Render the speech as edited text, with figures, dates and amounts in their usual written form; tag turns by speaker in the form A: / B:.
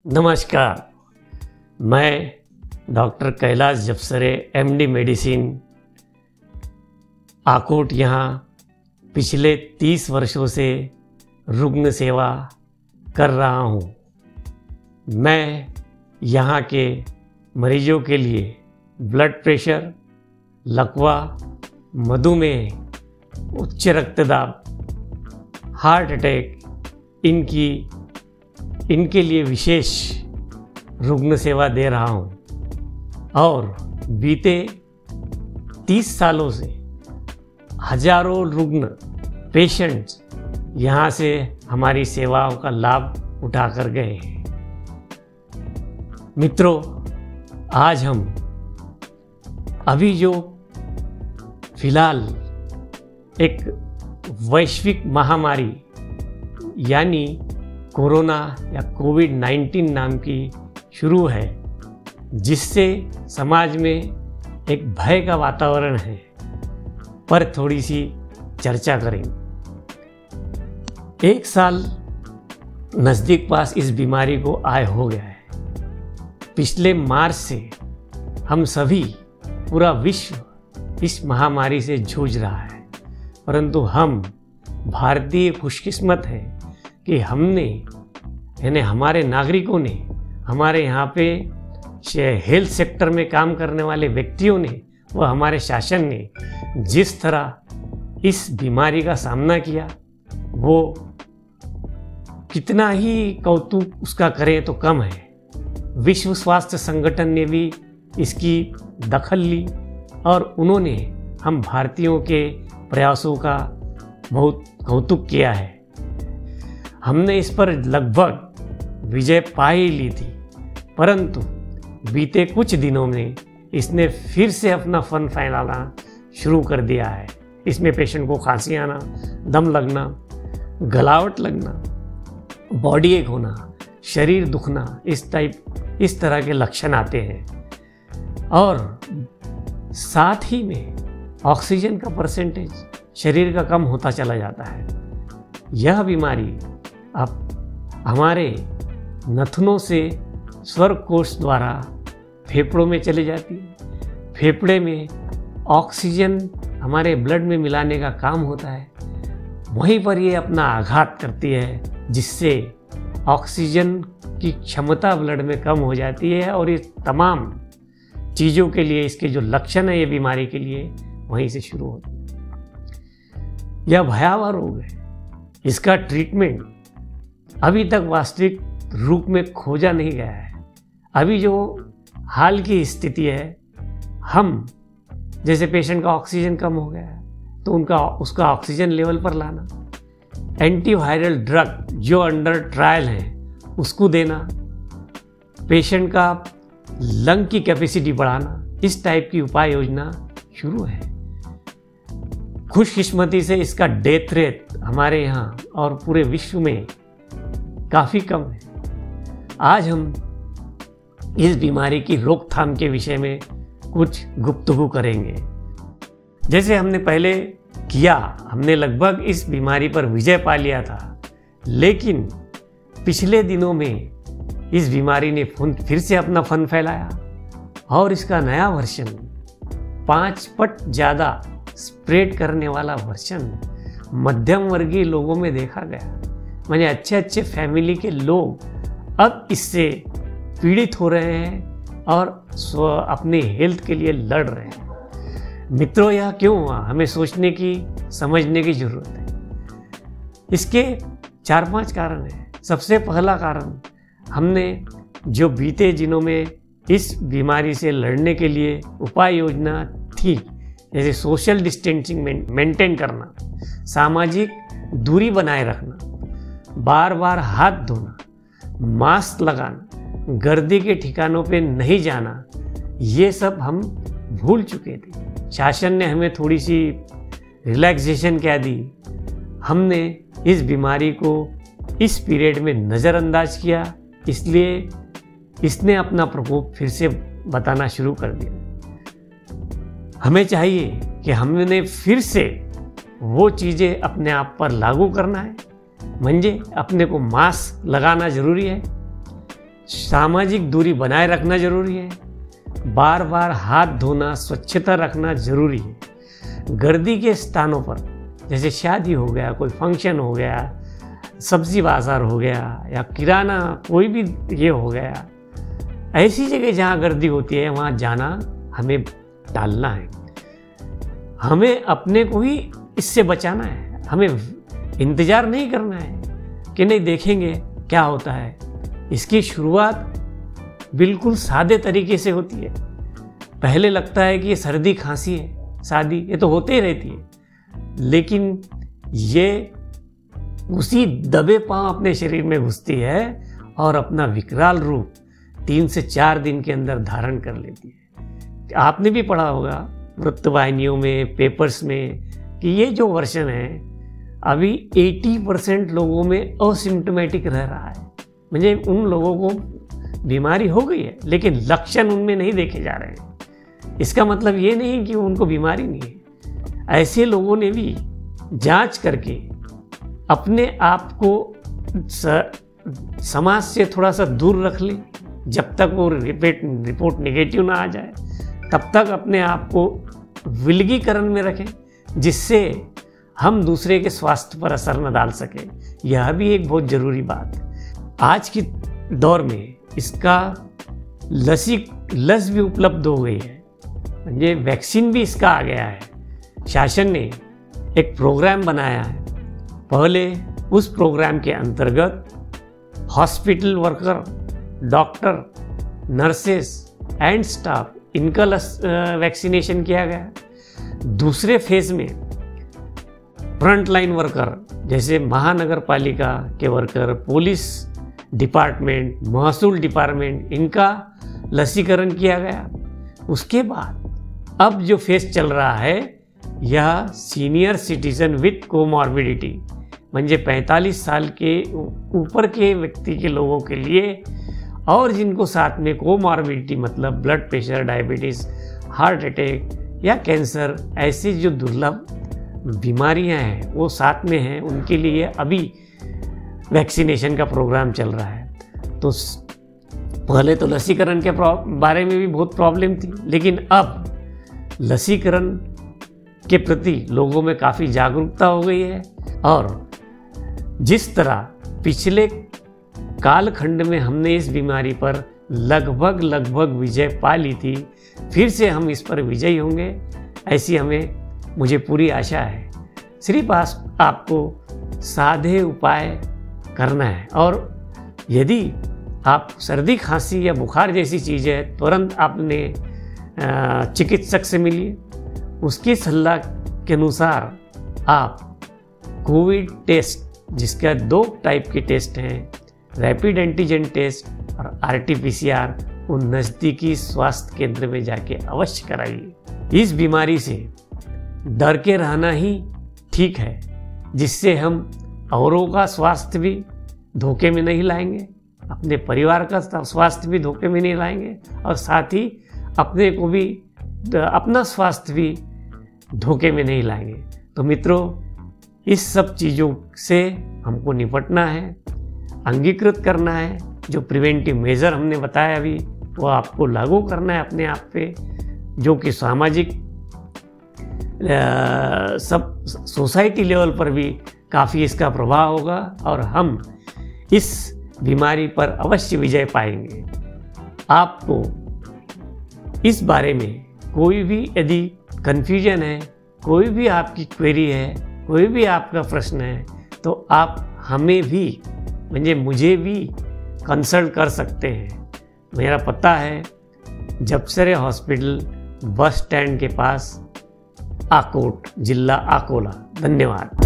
A: नमस्कार, मैं doctor Kailash Jafsare MD medicine Akot यहाँ पिछले 30 वर्षों से रुग्ण सेवा कर रहा हूँ। मैं यहाँ के मरीजों के लिए ब्लड प्रेशर, लकवा, मधुमेह, उच्च रक्तदाब, हार्ट अटैक इनके लिए विशेष रुग्ण सेवा दे रहा हूँ और बीते 30 सालों से हजारों रुग्ण पेशेंट्स यहाँ से हमारी सेवाओं का लाभ उठाकर गए हैं। मित्रों, आज हम अभी जो फिलहाल एक वैश्विक महामारी यानी कोरोना या कोविड-19 नाम की शुरू है, जिससे समाज में एक भय का वातावरण है, पर थोड़ी सी चर्चा करेंगे। 1 साल नज़दीक पास इस बीमारी को आए हो गया है। पिछले मार्च से हम सभी, पूरा विश्व इस महामारी से जूझ रहा है, परंतु हम भारतीय खुशकिस्मत हैं कि हमने यानी हमारे नागरिकों ने, हमारे यहाँ पे हेल्थ सेक्टर में काम करने वाले व्यक्तियों ने व हमारे शासन ने जिस तरह इस बीमारी का सामना किया, वो कितना ही कौतुक उसका करें तो कम है। विश्व स्वास्थ्य संगठन ने भी इसकी दखल ली और उन्होंने हम भारतीयों के प्रयासों का बहुत कौतुक किया है। हमने इस पर लगभग विजय पा ही ली थी, परंतु बीते कुछ दिनों में इसने फिर से अपना फन फैलाना शुरू कर दिया है। इसमें पेशेंट को खांसी आना, दम लगना, गलावट लगना, बॉडी एक होना, शरीर दुखना, इस तरह के लक्षण आते हैं और साथ ही में ऑक्सीजन का परसेंटेज शरीर का कम होता चला जाता है। यह बीमारी अब हमारे नथनों से स्वर कोश द्वारा फेफड़ों में चली जाती है। फेफड़े में ऑक्सीजन हमारे ब्लड में मिलाने का काम होता है, वहीं पर ये अपना आघात करती है, जिससे ऑक्सीजन की क्षमता ब्लड में कम हो जाती है और ये तमाम चीज़ों के लिए, इसके जो लक्षण है ये बीमारी के लिए, वहीं से शुरू होते हैं। यह भयावह रोग है। इसका ट्रीटमेंट अभी तक वास्तविक रूप में खोजा नहीं गया है। अभी जो हाल की स्थिति है, हम जैसे पेशेंट का ऑक्सीजन कम हो गया है तो उसका ऑक्सीजन लेवल पर लाना, एंटीवायरल ड्रग जो अंडर ट्रायल है उसको देना, पेशेंट का लंग की कैपेसिटी बढ़ाना, इस टाइप की उपाय योजना शुरू है। खुशकिस्मती से इसका डेथ रेट हमारे यहाँ और पूरे विश्व में काफ़ी कम है। आज हम इस बीमारी की रोकथाम के विषय में कुछ गुफ्तगू करेंगे। जैसे हमने पहले किया, हमने लगभग इस बीमारी पर विजय पा लिया था, लेकिन पिछले दिनों में इस बीमारी ने फिर से अपना फन फैलाया और इसका नया वर्जन 5 पट ज़्यादा स्प्रेड करने वाला वर्जन मध्यम वर्गीय लोगों में देखा गया। माने अच्छे फैमिली के लोग अब इससे पीड़ित हो रहे हैं और अपने हेल्थ के लिए लड़ रहे हैं। मित्रों, यह क्यों हुआ, हमें सोचने की, समझने की जरूरत है। इसके 4-5 कारण हैं। सबसे पहला कारण, हमने जो बीते दिनों में इस बीमारी से लड़ने के लिए उपाय योजना थी, जैसे सोशल डिस्टेंसिंग मेंटेन करना, सामाजिक दूरी बनाए रखना, बार बार हाथ धोना, मास्क लगाना, गर्दी के ठिकानों पे नहीं जाना, ये सब हम भूल चुके थे। शासन ने हमें थोड़ी सी रिलैक्सेशन क्या दी, हमने इस बीमारी को इस पीरियड में नज़रअंदाज किया, इसलिए इसने अपना प्रकोप फिर से बताना शुरू कर दिया। हमें चाहिए कि हमने फिर से वो चीज़ें अपने आप पर लागू करना है, म्हणजे अपने को मास्क लगाना जरूरी है, सामाजिक दूरी बनाए रखना जरूरी है, बार बार हाथ धोना, स्वच्छता रखना जरूरी है। गर्दी के स्थानों पर जैसे शादी हो गया, कोई फंक्शन हो गया, सब्जी बाजार हो गया या किराना कोई भी ये हो गया, ऐसी जगह जहाँ गर्दी होती है वहाँ जाना हमें टालना है। हमें अपने को ही इससे बचाना है। हमें इंतज़ार नहीं करना है कि नहीं देखेंगे क्या होता है। इसकी शुरुआत बिल्कुल सादे तरीके से होती है। पहले लगता है कि ये सर्दी खांसी है, शादी ये तो होते ही रहती है, लेकिन ये उसी दबे पांव अपने शरीर में घुसती है और अपना विकराल रूप 3 से 4 दिन के अंदर धारण कर लेती है। आपने भी पढ़ा होगा वृत्तवाहिनियों में, पेपर्स में कि ये जो वर्षन है अभी 80% लोगों में असिम्प्टोमेटिक रह रहा है। म्हणजे उन लोगों को बीमारी हो गई है लेकिन लक्षण उनमें नहीं देखे जा रहे हैं। इसका मतलब ये नहीं कि उनको बीमारी नहीं है। ऐसे लोगों ने भी जांच करके अपने आप को समाज से थोड़ा सा दूर रख ले। जब तक वो रिपोर्ट नेगेटिव ना आ जाए तब तक अपने आप को विलगीकरण में रखें, जिससे हम दूसरे के स्वास्थ्य पर असर न डाल सकें। यह भी एक बहुत ज़रूरी बात है। आज की दौर में इसका लस भी उपलब्ध हो गई है, म्हणजे वैक्सीन भी इसका आ गया है। शासन ने एक प्रोग्राम बनाया है। पहले उस प्रोग्राम के अंतर्गत hospital worker, doctor, nurses and staff इनका वैक्सीनेशन किया गया। दूसरे फेज में फ्रंट लाइन वर्कर जैसे महानगर पालिका के वर्कर, पुलिस डिपार्टमेंट, महसूल डिपार्टमेंट, इनका लसीकरण किया गया। उसके बाद अब जो फेज चल रहा है यह सीनियर सिटीजन विथ कोमॉर्बिडिटी, म्हणजे 45 साल के ऊपर के व्यक्ति के लोगों के लिए, और जिनको साथ में कोमॉर्बिडिटी मतलब blood pressure, diabetes, heart attack या कैंसर, ऐसी जो दुर्लभ बीमारियां हैं वो साथ में हैं, उनके लिए अभी वैक्सीनेशन का प्रोग्राम चल रहा है। तो पहले तो लसीकरण के बारे में भी बहुत प्रॉब्लम थी, लेकिन अब लसीकरण के प्रति लोगों में काफ़ी जागरूकता हो गई है। और जिस तरह पिछले कालखंड में हमने इस बीमारी पर लगभग विजय पा ली थी, फिर से हम इस पर विजयी होंगे, ऐसी मुझे पूरी आशा है। सिर्फ आपको सादे उपाय करना है, और यदि आप सर्दी, खांसी या बुखार जैसी चीज़ है तुरंत आपने चिकित्सक से मिलिए। उसकी सलाह के अनुसार आप कोविड टेस्ट, जिसका 2 टाइप के टेस्ट हैं, रैपिड एंटीजन टेस्ट और RT-PCR, उन नज़दीकी स्वास्थ्य केंद्र में जाके अवश्य कराइए। इस बीमारी से डर के रहना ही ठीक है, जिससे हम औरों का स्वास्थ्य भी धोखे में नहीं लाएंगे, अपने परिवार का स्वास्थ्य भी धोखे में नहीं लाएंगे, और साथ ही अपने को भी, अपना स्वास्थ्य भी धोखे में नहीं लाएंगे। तो मित्रों, इस सब चीज़ों से हमको निपटना है, अंगीकृत करना है। जो प्रिवेंटिव मेजर हमने बताया अभी, वो आपको लागू करना है अपने आप पे, जो कि सामाजिक सब सोसाइटी लेवल पर भी काफ़ी इसका प्रभाव होगा, और हम इस बीमारी पर अवश्य विजय पाएंगे। आपको इस बारे में कोई भी यदि कन्फ्यूजन है, कोई भी आपकी क्वेरी है, कोई भी आपका प्रश्न है, तो आप हमें भी, म्हणजे मुझे भी कंसल्ट कर सकते हैं। मेरा पता है जपसरे हॉस्पिटल, बस स्टैंड के पास, आकोट, जिला अकोला। धन्यवाद।